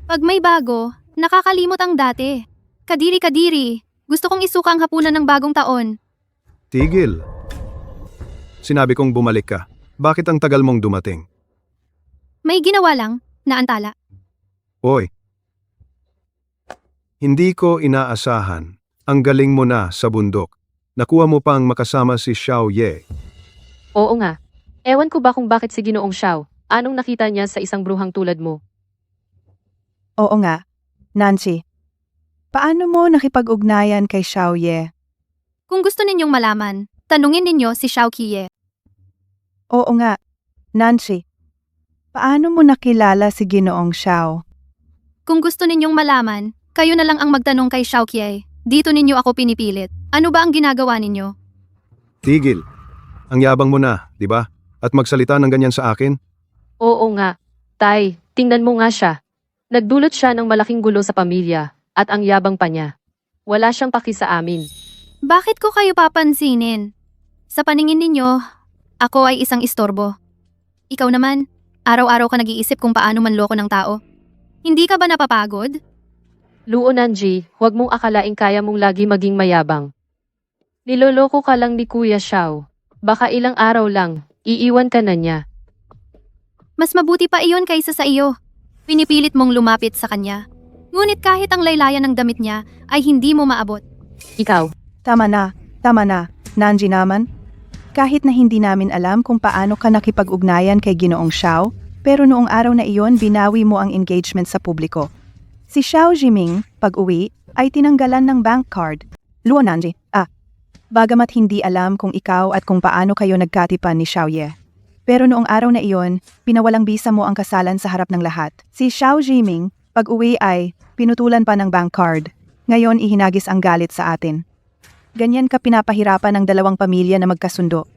Pag may bago, nakakalimot ang dati. Kadiri-kadiri. Gusto kong isuka ang hapunan ng bagong taon. Tigil. Sinabi kong bumalik ka. Bakit ang tagal mong dumating? May ginawa lang, naantala. Oy. Hindi ko inaasahan. Ang galing mo na sa bundok. Nakuha mo pang makasama si Xiao Ye. Oo nga. Ewan ko ba kung bakit si Ginoong Xiao? Anong nakita niya sa isang bruhang tulad mo? Oo nga. Nancy, paano mo nakipag-ugnayan kay Xiao Ye? Kung gusto ninyong malaman, tanungin ninyo si Xiao Qiye. Oo nga. Nancy, paano mo nakilala si Ginoong Xiao? Kung gusto ninyong malaman, kayo na lang ang magtanong kay Xiao Qiye. Dito ninyo ako pinipilit. Ano ba ang ginagawa ninyo? Tigil. Ang yabang mo na, di ba? At magsalita ng ganyan sa akin? Oo nga. Tay, tingnan mo nga siya. Nagdulot siya ng malaking gulo sa pamilya, at ang yabang pa niya. Wala siyang paki sa amin. Bakit ko kayo papansinin? Sa paningin ninyo, ako ay isang istorbo. Ikaw naman, araw-araw ka nag-iisip kung paano manloko ng tao. Hindi ka ba napapagod? Luo Nanji, huwag mong akalaing kaya mong lagi maging mayabang. Niloloko ka lang ni Kuya Xiao. Baka ilang araw lang, iiwan ka na niya. Mas mabuti pa iyon kaysa sa iyo. Pinipilit mong lumapit sa kanya. Ngunit kahit ang laylayan ng damit niya ay hindi mo maabot. Ikaw, Tama na. Nancy naman. Kahit na hindi namin alam kung paano ka nakipag-ugnayan kay Ginoong Xiao, pero noong araw na iyon binawi mo ang engagement sa publiko. Si Xiao Jiming, pag-uwi, ay tinanggalan ng bank card. Luo Nancy, bagamat hindi alam kung ikaw at kung paano kayo nagkatipan ni Xiao Ye. Pero noong araw na iyon, pinawalang bisa mo ang kasalan sa harap ng lahat. Si Xiao Jiming, pag-uwi ay pinutulan pa ng bank card. Ngayon ihinagis ang galit sa atin. Ganyan ka pinapahirapan ng dalawang pamilya na magkasundo.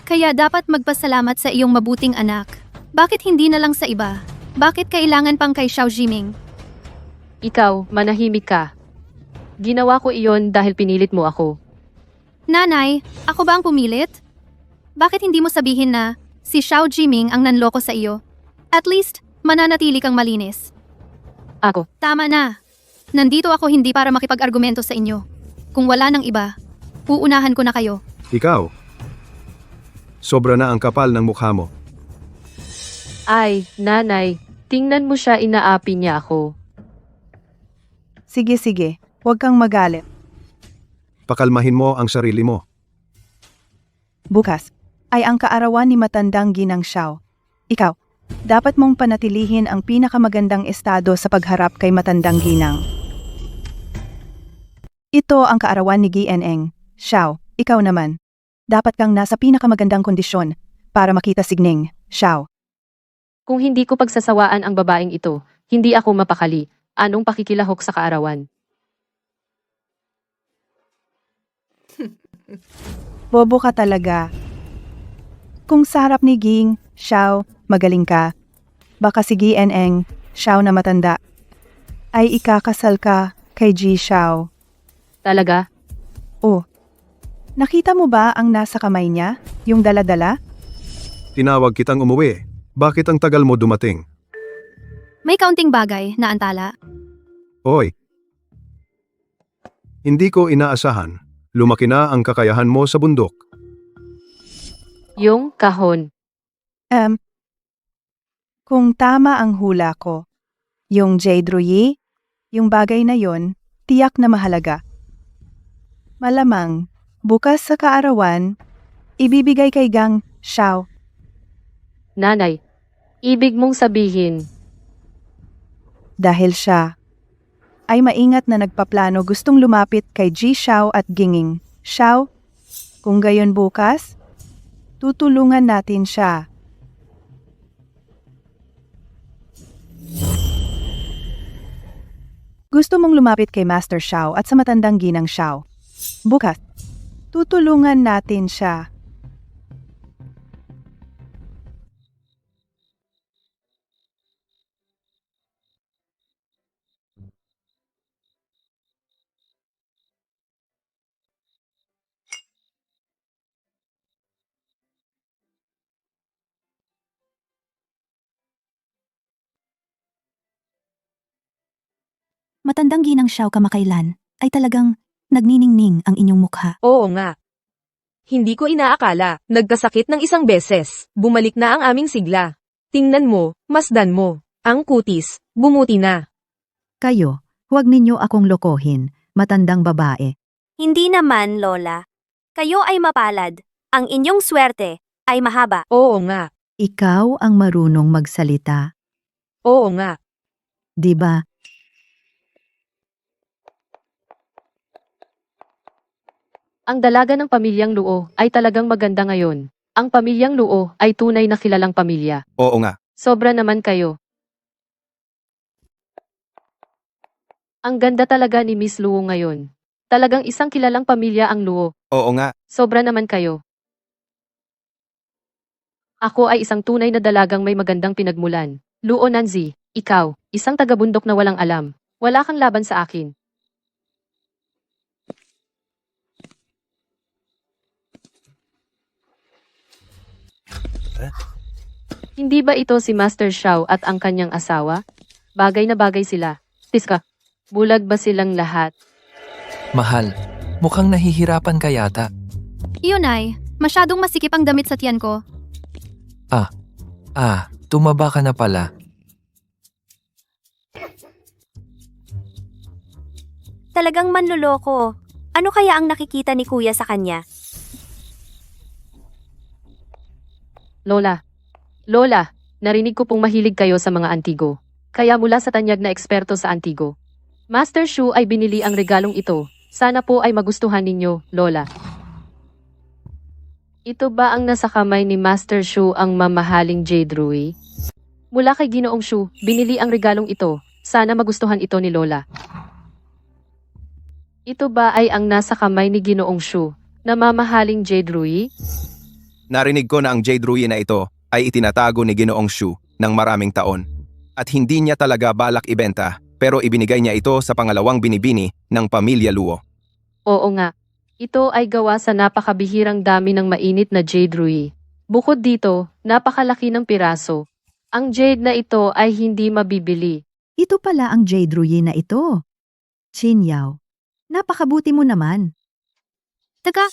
Kaya dapat magpasalamat sa iyong mabuting anak. Bakit hindi na lang sa iba? Bakit kailangan pang kay Xiao Jiming? ikaw, manahimik ka. Ginawa ko iyon dahil pinilit mo ako. Nanay, ako ba ang pumilit? Bakit hindi mo sabihin na si Xiao Jiming ang nanloko sa iyo? At least, mananatili kang malinis. Ako, Tama na. Nandito ako hindi para makipag-argumento sa inyo. Kung wala ng iba, uunahan ko na kayo. Ikaw. Sobra na ang kapal ng mukha mo. ay, nanay, tingnan mo siya, inaapi niya ako. Sige, huwag kang magalit. Pakalmahin mo ang sarili mo. Bukas ay ang kaarawan ni matandang Ginang Xiao. Ikaw, dapat mong panatilihin ang pinakamagandang estado sa pagharap kay matandang Ginang. Ito ang kaarawan ni Gieneng. Xiao, ikaw naman. Dapat kang nasa pinakamagandang kondisyon para makita si Gning, Xiao. Kung hindi ko pagsasawaan ang babaeng ito, hindi ako mapakali. Anong pakikilahok sa kaarawan? Bobo ka talaga. Kung sa harap ni Ging, Xiao, magaling ka. Baka si Gieneng, Xiao na matanda, ay ikakasal ka kay Ji Xiao. Talaga? Oh, nakita mo ba ang nasa kamay niya? Yung dala-dala? Tinawag kitang umuwi. Bakit ang tagal mo dumating? May kaunting bagay na antala. Oy. Hindi ko inaasahan. Lumaki na ang kakayahan mo sa bundok. Yung kahon. Kung tama ang hula ko, yung Jade Ruyi, yung bagay na yon, tiyak na mahalaga. Malamang, bukas sa kaarawan, Ibibigay kay Gang Xiao. Nanay, ibig mong sabihin, Dahil siya ay maingat na nagpaplano gustong lumapit kay Ji Xiao at Ginging Xiao. Kung gayon bukas, tutulungan natin siya. Gusto mong lumapit kay Master Xiao at sa matandang ginang Xiao. Bukas, tutulungan natin siya. Matandang ginang Xiao kamakailan ay talagang nagniningning ang inyong mukha. Oo nga. Hindi ko inaakala, nagkasakit ng isang beses, bumalik na ang aming sigla. Tingnan mo, masdan mo, ang kutis, bumuti na. Kayo, huwag ninyo akong lokohin, matandang babae. Hindi naman, Lola. Kayo ay mapalad. Ang inyong swerte ay mahaba. Oo nga, Ikaw ang marunong magsalita, oo nga. di ba? ang dalaga ng pamilyang Luo ay talagang maganda ngayon. Ang pamilyang Luo ay tunay na kilalang pamilya. Oo nga. Sobra naman kayo. Ang ganda talaga ni Miss Luo ngayon. Talagang isang kilalang pamilya ang Luo. Oo nga. Sobra naman kayo. Ako ay isang tunay na dalagang may magandang pinagmulan. Luo Nanzi, ikaw, isang tagabundok na walang alam. Wala kang laban sa akin. Hindi ba ito si Master Xiao at ang kanyang asawa? Bagay na bagay sila. Tiska, bulag ba silang lahat? Mahal, mukhang nahihirapan ka yata. Iyon ay, masyadong masikip ang damit sa tiyan ko. Tumaba ka na pala. Talagang manloloko. Ano kaya ang nakikita ni Kuya sa kanya? Lola, narinig ko pong mahilig kayo sa mga antigo. Kaya mula sa tanyag na eksperto sa antigo. Master Shu ay binili ang regalong ito. Sana po ay magustuhan ninyo, Lola. Ito ba ang nasa kamay ni Master Shu ang mamahaling Jade Rui? Mula kay Ginoong Shu, binili ang regalong ito. Sana magustuhan ito ni Lola. Ito ba ay ang nasa kamay ni Ginoong Shu na mamahaling Jade Rui? Narinig ko na ang Jade Rui na ito ay itinatago ni Ginoong Shu ng maraming taon. At hindi niya talaga balak ibenta, pero ibinigay niya ito sa pangalawang binibini ng pamilya Luo. Oo nga. Ito ay gawa sa napakabihirang dami ng mainit na Jade Rui. Bukod dito, napakalaki ng piraso. Ang jade na ito ay hindi mabibili. Ito pala ang Jade Rui na ito. Chin Yao, napakabuti mo naman. Taga,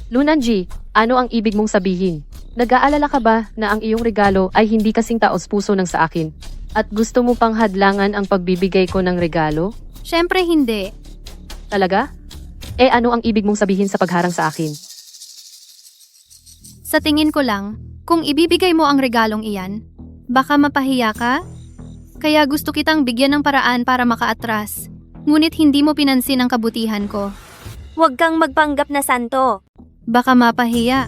Lunanji, ano ang ibig mong sabihin? Nag-aalala ka ba na ang iyong regalo ay hindi kasing taos-puso ng sa akin? At gusto mo pang hadlangan ang pagbibigay ko ng regalo? syempre hindi. Talaga? Ano ang ibig mong sabihin sa pagharang sa akin? Sa tingin ko lang, kung ibibigay mo ang regalong iyan, baka mapahiya ka? Kaya gusto kitang bigyan ng paraan para makaatras. Ngunit hindi mo pinansin ang kabutihan ko. Huwag kang magpanggap na santo. Baka mapahiya.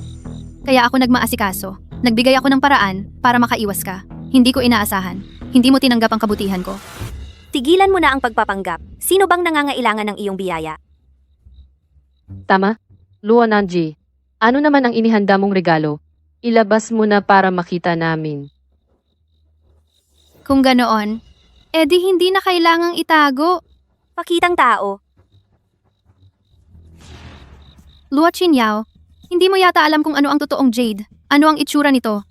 Kaya ako nagmaasikaso. Nagbigay ako ng paraan para makaiwas ka. Hindi ko inaasahan. Hindi mo tinanggap ang kabutihan ko. Tigilan mo na ang pagpapanggap. Sino bang nangangailangan ng iyong biyaya? Tama? Luananji, ano naman ang inihanda mong regalo? Ilabas mo na para makita namin. Kung ganoon, edi hindi na kailangang itago. Pakitang tao. Luo Qinyao, hindi mo yata alam kung ano ang totoong jade. Ano ang itsura nito?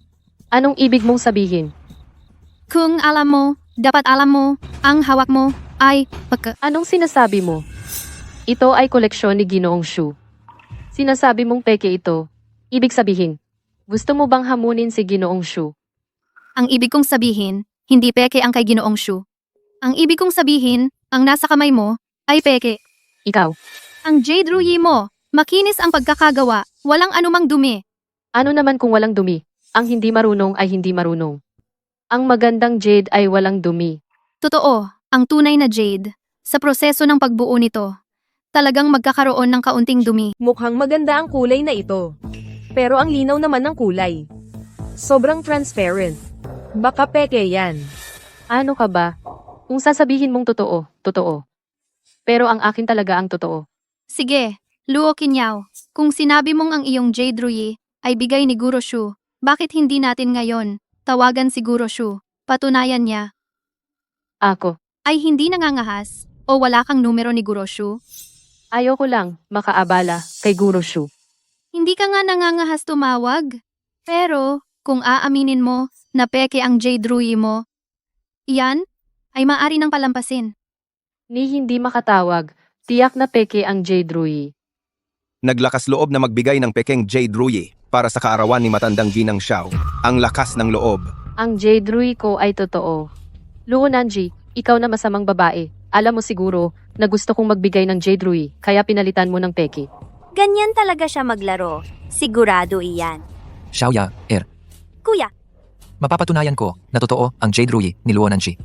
Anong ibig mong sabihin? Kung alam mo, dapat alam mo, ang hawak mo ay Anong sinasabi mo? Ito ay koleksyon ni Ginoong Shu. Sinasabi mong peke ito. Ibig sabihin, gusto mo bang hamunin si Ginoong Shu? Ang ibig kong sabihin, hindi peke ang kay Ginoong Shu. Ang ibig kong sabihin, ang nasa kamay mo ay peke. Ikaw. Ang Jade Rui mo Makinis ang pagkakagawa, walang anumang dumi. Ano naman kung walang dumi? Ang hindi marunong ay hindi marunong. Ang magandang jade ay walang dumi. Totoo, ang tunay na jade. Sa proseso ng pagbuo nito, talagang magkakaroon ng kaunting dumi. Mukhang maganda ang kulay na ito. Pero ang linaw naman ng kulay. Sobrang transparent. Baka peke yan. Ano ka ba? Kung sasabihin mong totoo, totoo. Pero ang akin talaga ang totoo. Sige, Luo Kinyaw, kung sinabi mong ang iyong jade Ruyi ay bigay ni Guro Shu, bakit hindi natin ngayon tawagan si Guro Shu? Patunayan niya Ako. ay hindi nangangahas o wala kang numero ni Guro Shu. Ayoko lang makaabala kay Guro Shu. Hindi ka nga nangangahas tumawag. Pero, kung aaminin mo na peke ang jade Ruyi mo, iyan ay maaari nang palampasin. Ni hindi makatawag, tiyak na peke ang Jade Ruyi. Naglakas loob na magbigay ng pekeng Jade Ruyi para sa kaarawan ni matandang Ginang Xiao. Ang lakas ng loob. Ang Jade Ruyi ko ay totoo. Luo Nanji, ikaw na masamang babae. Alam mo siguro na gusto kong magbigay ng Jade Ruyi, kaya pinalitan mo ng peke. Ganyan talaga siya maglaro. Sigurado iyan. Xiaoya, Kuya, mapapatunayan ko na totoo ang Jade Ruyi ni Luo Nanji.